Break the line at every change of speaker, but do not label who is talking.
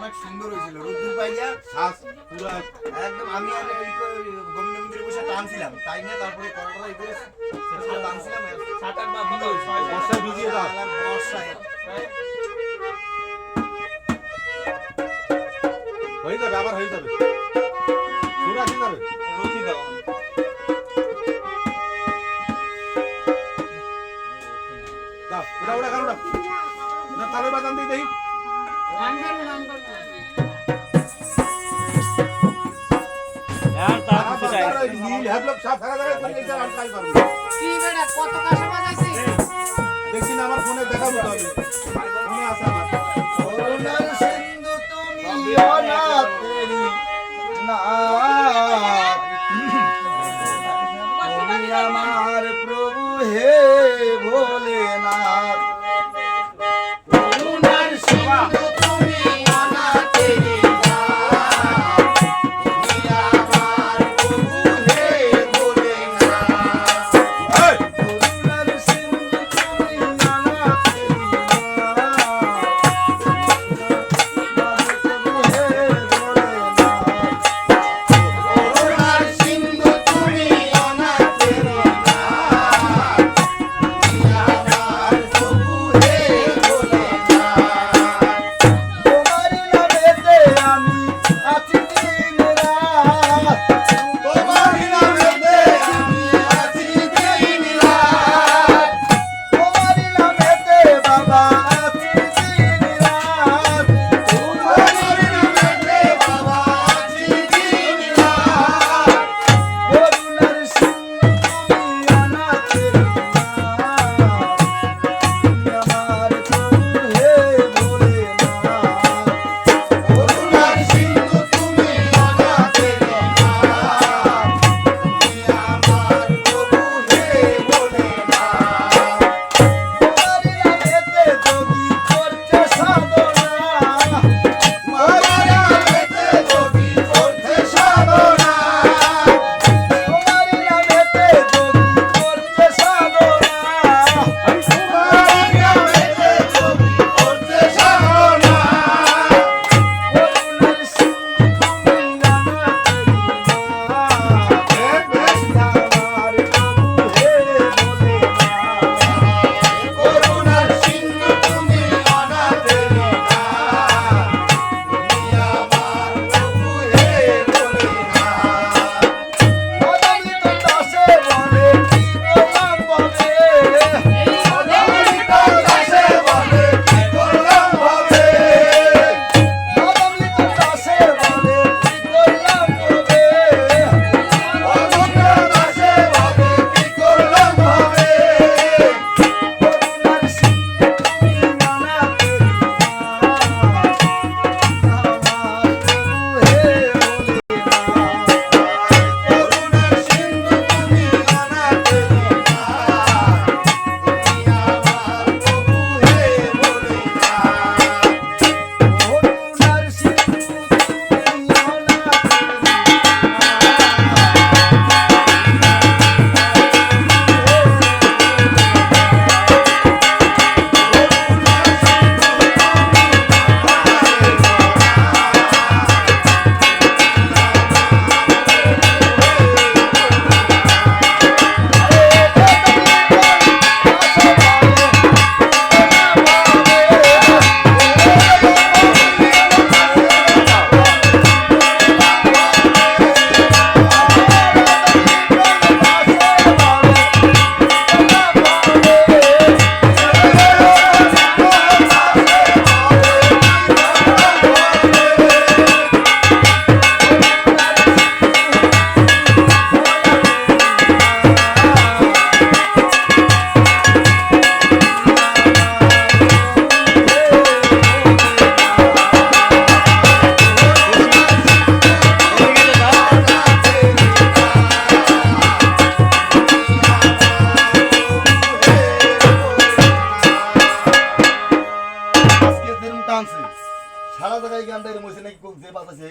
অনেক সুন্দর হয়েছিল রোদ্দুর পাইয়া একদম আমি আর গোবিন্দ মন্দিরে বসে টানছিলাম তাই না তারপরে কড়াটা এই করে টানছিলাম বর্ষায় ভিজিয়ে দাও বর্ষায় হয়ে যাবে আবার হয়ে যাবে শুরু আসি যাবে রুচি দাও দাও ওটা ওটা কারোটা না তালে বাজান দিই দেখি দেখছি না আমার ফোনে দেখাবো তো আমি ফোনে আছে আমার করুণার সিন্ধু তুমি অনাথেরি নাথ তুমি আমার প্রভু হে ভোলেনাথ করুণার সিন্ধু তুমি অনাথেরি
মরছে সারা জায়গায় গানটা এরম হয়েছে নাকি যে বাতাসে